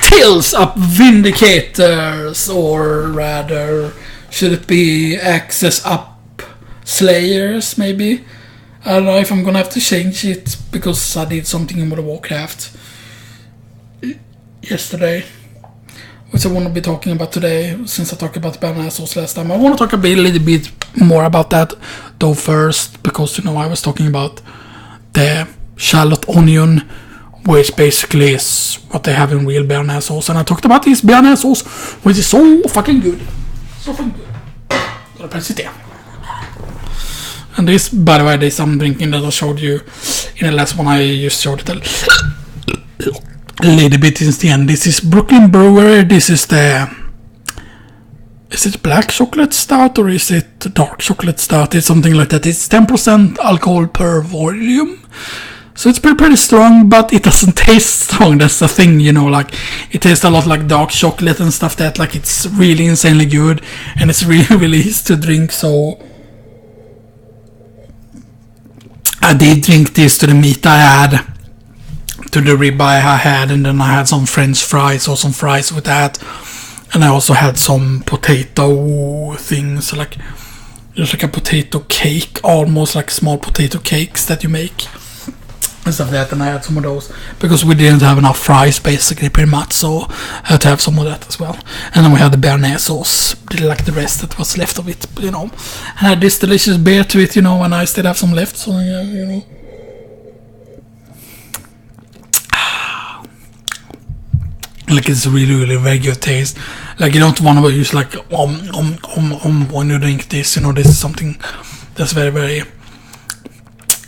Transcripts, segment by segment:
kills up Vindicators, or rather, should it be access up Slayers, maybe? I don't know if I'm gonna have to change it, because I did something in World of Warcraft yesterday, which I want to be talking about today, since I talked about bearnaise last time. I want to talk a little bit more about that, though, first, because, I was talking about the shallot onion, which basically is what they have in real bearnaise sauce. And I talked about this bearnaise sauce, which is so fucking good. So fucking good. Gotta press it down. And this, by the way, this I'm drinking that I showed you in the last one. I just showed it a little bit since the end. This is Brooklyn Brewery. This is the... Is it black chocolate stout or is it dark chocolate stout? It's something like that. It's 10% alcohol per volume. So it's pretty strong, but it doesn't taste strong. That's the thing, like it tastes a lot like dark chocolate and stuff that, like, it's really insanely good and it's really, really easy to drink. So I did drink this to the meat I had, to the ribeye I had, and then I had some French fries or some fries with that. And I also had some potato things, like just like a potato cake, almost like small potato cakes that you make. And stuff like that, and I had some of those because we didn't have enough fries, basically, pretty much, so I had to have some of that as well. And then we had the bearnaise sauce, like the rest that was left of it, and I had this delicious beer to it, and I still have some left, so yeah, like, it's really, really very good taste. Like, you don't want to use like when you drink this, this is something that's very, very,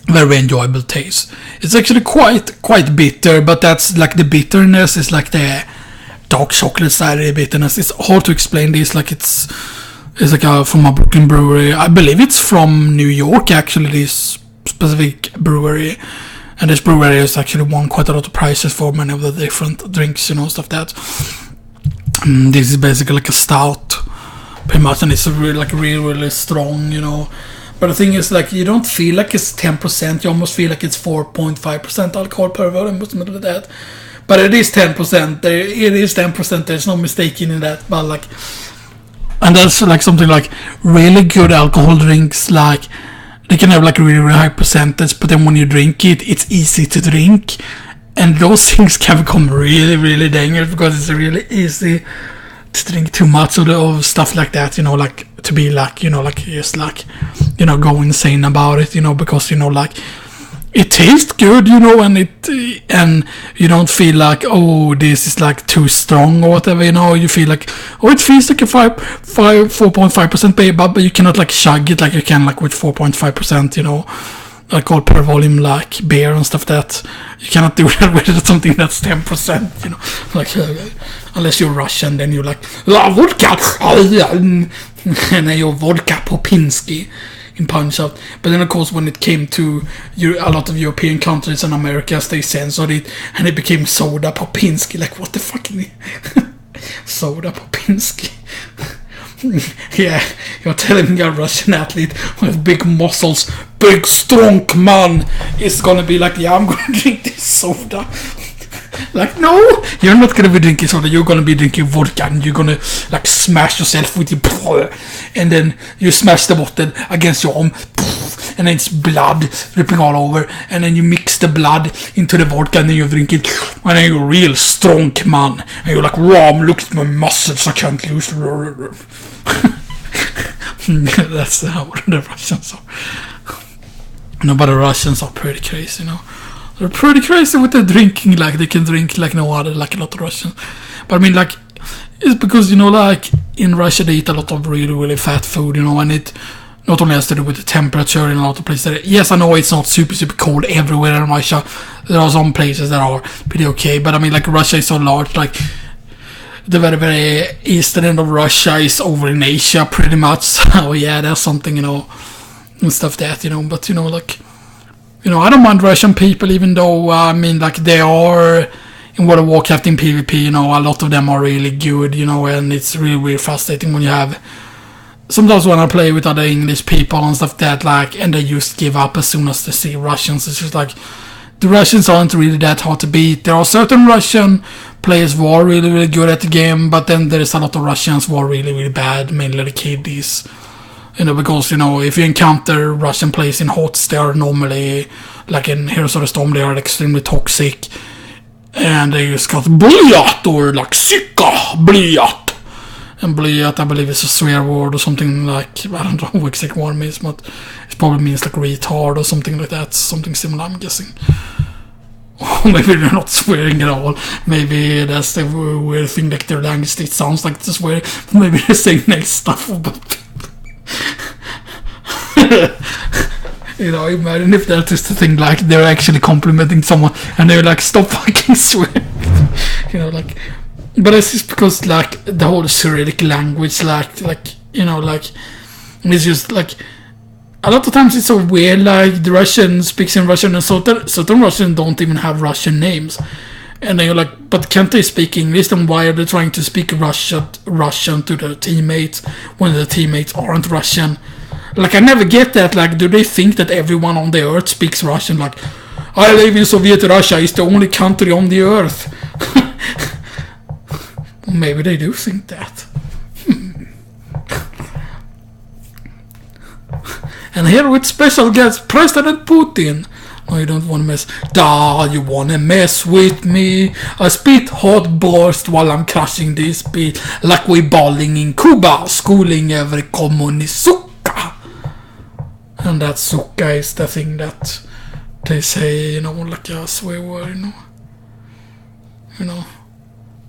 very enjoyable taste. It's actually quite bitter, but that's like the bitterness is like the dark chocolate side of the bitterness. It's hard to explain this. Like, it's like from a Brooklyn brewery. I believe it's from New York, actually, this specific brewery. And this brewery has actually won quite a lot of prizes for many of the different drinks, stuff that. This is basically like a stout, pretty much, and it's really, really strong, But the thing is, like, you don't feel like it's 10%. You almost feel like it's 4.5% alcohol per volume, something like that. But it is 10%. It is 10%. There's no mistake in that. But like, and that's like something like really good alcohol drinks, like. They can have like a really, really high percentage, but then when you drink it, it's easy to drink. And those things can become really, really dangerous because it's really easy to drink too much of stuff like that, like to be like, like just like, go insane about it, because, like, it tastes good, and you don't feel like, oh, this is like too strong or whatever, you feel like, oh, it feels like a 4.5% beer, but you cannot like chug it like you can like with 4.5%, alcohol per volume, like beer and stuff that you cannot do that with something that's 10%, like, unless you're Russian, then you're like, vodka, and then you're vodka Popinski. In Punch Out. But then of course when it came to a lot of European countries and Americas, they censored it and it became Soda Popinski. Like, what the fuck? Soda Popinski. Yeah, you're telling me a Russian athlete with big muscles, big strong man is gonna be like, yeah, I'm gonna drink this soda. Like, no, you're not gonna be drinking soda. You're gonna be drinking vodka, and you're gonna like smash yourself with your, and then you smash the bottle against your arm, and then it's blood dripping all over, and then you mix the blood into the vodka, and then you drink it, and then you're a real strong man, and you're like, wow, look at my muscles, I can't lose. That's how the Russians are. No, but the Russians are pretty crazy, They're pretty crazy with their drinking, like they can drink like no other, like a lot of Russians. But I mean, like, it's because, like, in Russia they eat a lot of really, really fat food, and it not only has to do with the temperature in a lot of places. Yes, I know it's not super, super cold everywhere in Russia. There are some places that are pretty okay, but I mean, like, Russia is so large, like, the very, very eastern end of Russia is over in Asia, pretty much. So, yeah, there's something, and stuff that, but, like, I don't mind Russian people, even though, I mean, like, they are in World of Warcraft in PvP, a lot of them are really good, and it's really, really frustrating when you have, sometimes when I play with other English people and stuff that, like, and they just give up as soon as they see Russians. It's just like, the Russians aren't really that hard to beat. There are certain Russian players who are really, really good at the game, but then there's a lot of Russians who are really, really bad, mainly the kiddies. You know, because, you know, if you encounter Russian players in HOTS, they are normally, like in Heroes of the Storm, they are extremely toxic. And they just got blyat, or like sika blyat. And blyat, I believe, is a swear word or something like, I don't know what exactly what it means, but it probably means like retard or something like that. Something similar, I'm guessing. Or maybe they're not swearing at all. Maybe that's the weird thing, like their language, it sounds like to swear. Maybe they're saying nice stuff about you know, imagine if that is the thing, like they're actually complimenting someone and they're like, stop fucking swearing. You know, like, but it's just because like the whole Cyrillic language, like you know, like it's just like a lot of times it's so weird. Like the Russian speaks in Russian, and certain Russians don't even have Russian names. And then you're like, but can't they speak English? Then why are they trying to speak Russian to their teammates when the teammates aren't Russian? Like, I never get that. Like, do they think that everyone on the earth speaks Russian? Like, I live in Soviet Russia. It's the only country on the earth. Well, maybe they do think that. And here with special guest, President Putin. No, you don't want to mess. Da, you want to mess with me? I spit hot burst while I'm crushing this beat. Like we balling in Cuba, schooling every communist suka. And that suka is the thing that they say, you know, like a swear word, you know. You know.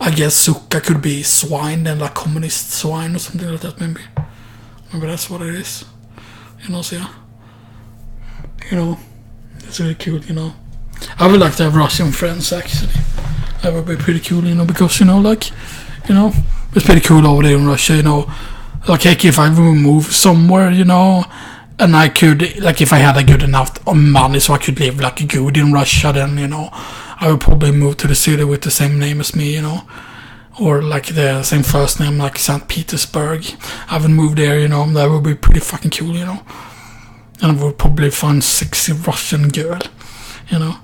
I guess suka could be swine, then like communist swine or something like that, maybe. Maybe that's what it is. You know, so yeah. You know. It's really cool, you know. I would like to have Russian friends, actually. That would be pretty cool, you know, because, you know, like, you know, it's pretty cool over there in Russia, you know. Like, heck, if I would move somewhere, you know, and I could, like, if I had a good enough money so I could live, like, good in Russia, then, you know, I would probably move to the city with the same name as me, you know. Or, like, the same first name, like St. Petersburg. I would move there, you know. That would be pretty fucking cool, you know. And I would probably find sexy Russian girl, you know,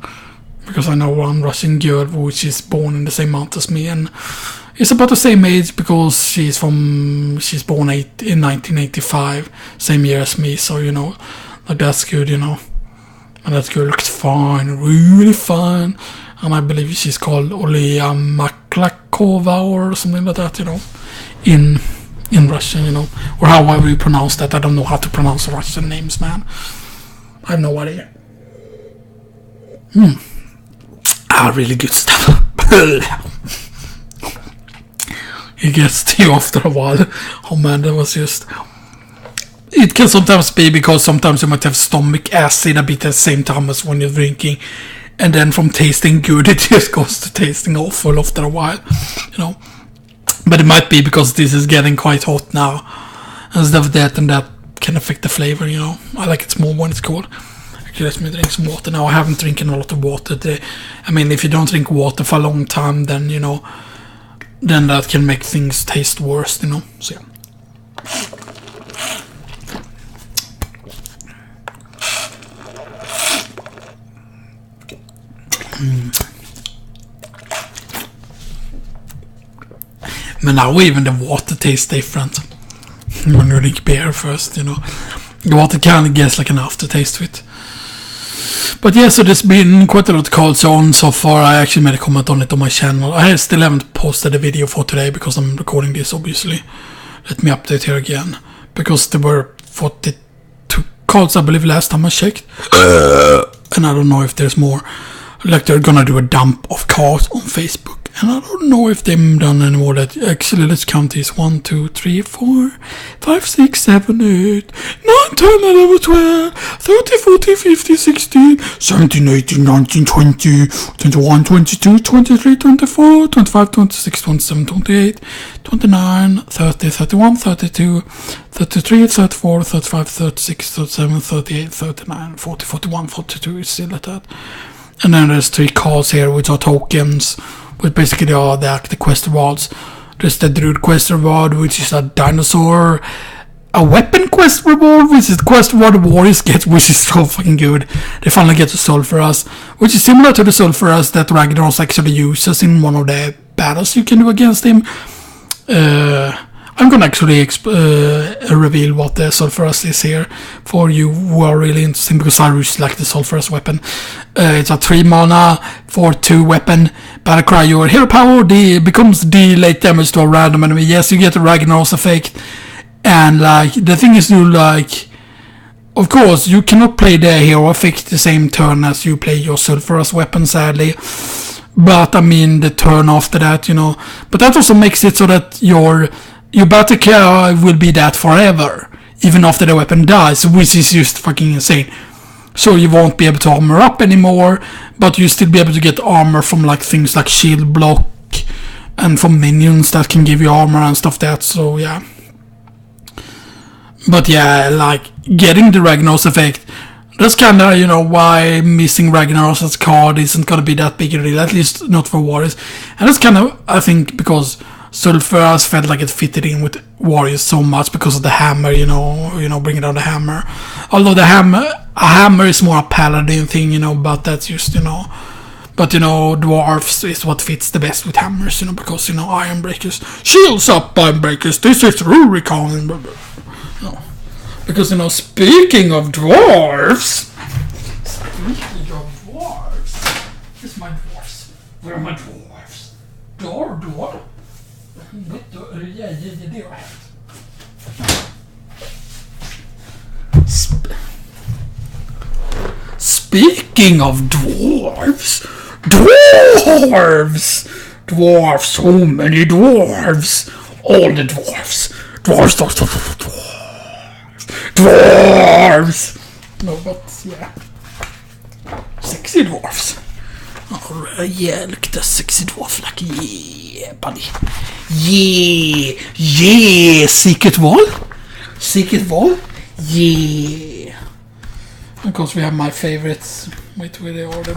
because I know one Russian girl which is born in the same month as me and is about the same age because she's born in 1985, same year as me, so, you know, like that's good, you know. And that girl looks fine, really fine, and I believe she's called Olia Maklakova or something like that, you know, in Russian, you know, or however you pronounce that. I don't know how to pronounce Russian names, man. I have no idea. Really good stuff. It gets to you after a while. Oh man, that was just... It can sometimes be because sometimes you might have stomach acid a bit at the same time as when you're drinking. And then from tasting good, it just goes to tasting awful after a while, you know. But it might be because this is getting quite hot now. And stuff like that, and that can affect the flavor, you know. I like it more when it's cold. Actually, let me drink some water now. I haven't drinking a lot of water today. I mean, if you don't drink water for a long time, then, you know, then that can make things taste worse, you know. So, yeah. But now even the water tastes different when you drink beer first, you know. The water kind of gets like an aftertaste to it. But yeah, so there's been quite a lot of calls on so far. I actually made a comment on it on my channel. I still haven't posted a video for today because I'm recording this, obviously. Let me update here again. Because there were 42 calls, I believe, last time I checked. And I don't know if there's more. Like, they're gonna do a dump of cards on Facebook. And I don't know if they've done any more. That actually, let's count these. 1, 2, 3, 4, 5, 6, 7, 8, 9, 10, 11, 12, 13, 14, 15, 16, 17, 18, 19, 20, 21, 22, 23, 24, 25, 26, 27, 28, 29, 30, 31, 32, 33, 34, 35, 36, 37, 38, 39, 40, 41, 42. It's still at that. And then there's 3 cards here which are tokens, which basically are the quest rewards. There's the Druid quest reward, which is a dinosaur, a weapon quest reward, which is the quest reward the warriors get, which is so fucking good. They finally get to Sulfuras, which is similar to the Sulfuras that Ragnaros actually uses in one of the battles you can do against him. I'm gonna actually reveal what the Sulfuras is here for you who are really interested, because I really like the Sulfuras weapon. It's a 3 mana for 2 weapon. Battlecry, your hero power becomes late damage to a random enemy. Yes, you get the Ragnaros effect. And like the thing is, you like, of course, you cannot play the hero effect the same turn as you play your Sulfuras weapon, sadly. But I mean, the turn after that, you know. But that also makes it so that your battle cry will be that forever, even after the weapon dies, which is just fucking insane. So you won't be able to armor up anymore, but you still be able to get armor from like things like shield block and from minions that can give you armor and stuff like that. So yeah. But yeah, like getting the Ragnaros effect, that's kinda, you know, why missing Ragnaros as card isn't gonna be that big a deal, at least not for warriors. And that's kinda, I think, because Sulfuras felt like it fitted in with warriors so much because of the hammer, you know, bringing down the hammer. Although a hammer is more a paladin thing, you know, but that's just, you know. But, you know, dwarves is what fits the best with hammers, you know, because, you know, iron breakers. Shields up, iron breakers, this is Rurikon. No. Because, you know, speaking of dwarves. Here's my dwarves. Where are my dwarves? Dwarf. Yeah, det har hänt. Speaking of dwarves. So many dwarves. All the dwarves. Dwarves. No, but yeah. Sexy dwarves. Alright, yeah, look at the sexy dwarf, like, yeah, buddy. Yeah, secret wall, yeah. Of course, we have my favorites. Wait, where they order.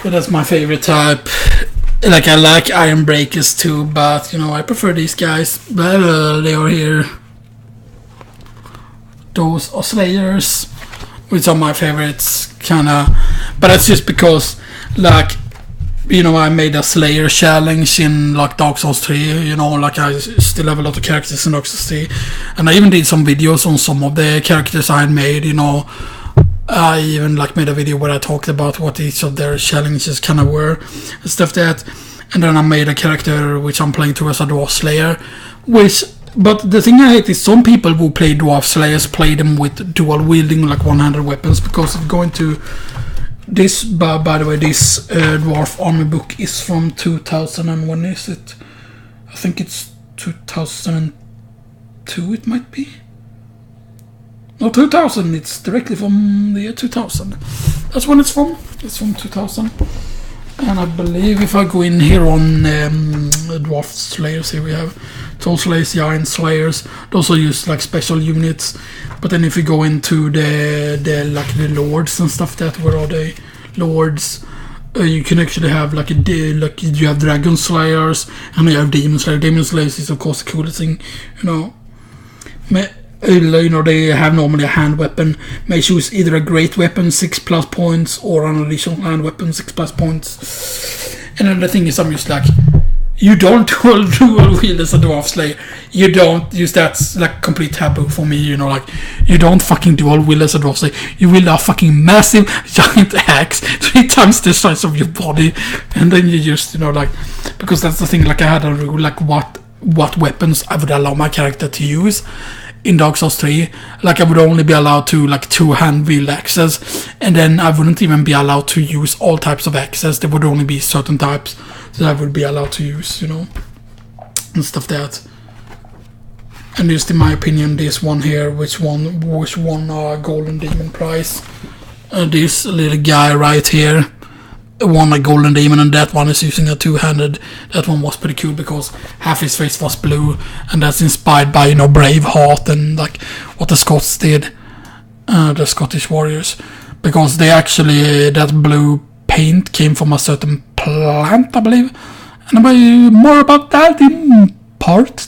But that's my favorite type. Like, I like iron breakers too, but you know, I prefer these guys. They are here. Those are slayers, which are my favorites, kinda. But that's just because, like, you know, I made a Slayer challenge in like Dark Souls 3, you know, like I still have a lot of characters in Dark Souls 3, and I even did some videos on some of the characters I had made, you know. I even like made a video where I talked about what each of their challenges kind of were and stuff like that. And then I made a character which I'm playing to as a Dwarf Slayer, but the thing I hate is some people who play Dwarf Slayers play them with dual wielding, like one-handed weapons, because of going to this, by the way, this Dwarf Army book is from 2000, and when is it? I think it's 2002, it might be. No, 2000, it's directly from the year 2000. That's when it's from. It's from 2000. And I believe if I go in here on Dwarf Slayers, here we have Tall Slayers, Giant Slayers. Those are used like special units. But then if you go into the Lords and stuff, that where are they? Lords. You can actually have like you have Dragon Slayers and you have Demon Slayers. Demon Slayers is of course the coolest thing, you know. You know, they have normally a hand weapon. May choose either a great weapon 6+ points or an additional hand weapon 6+ points. And then the thing is, I'm just like, you don't dual wield as a Dwarf Slayer. You don't use that's like complete taboo for me, you know, like you don't fucking dual wield as a Dwarf Slayer. You wield a fucking massive giant axe 3 times the size of your body, and then you just, you know, like, because that's the thing, like I had a rule like what weapons I would allow my character to use. In Dark Souls 3, like I would only be allowed to like 2-hand wield axes, and then I wouldn't even be allowed to use all types of axes. There would only be certain types that I would be allowed to use, you know, and stuff like that. And just in my opinion, this one here, which won a Golden Demon prize. This little guy right here won a Golden Demon, and that one is using a 2-handed. That one was pretty cool because half his face was blue, and that's inspired by, you know, Braveheart and like what the Scots did, the Scottish warriors, because they actually, that blue paint came from a certain plant, I believe, and more about that in part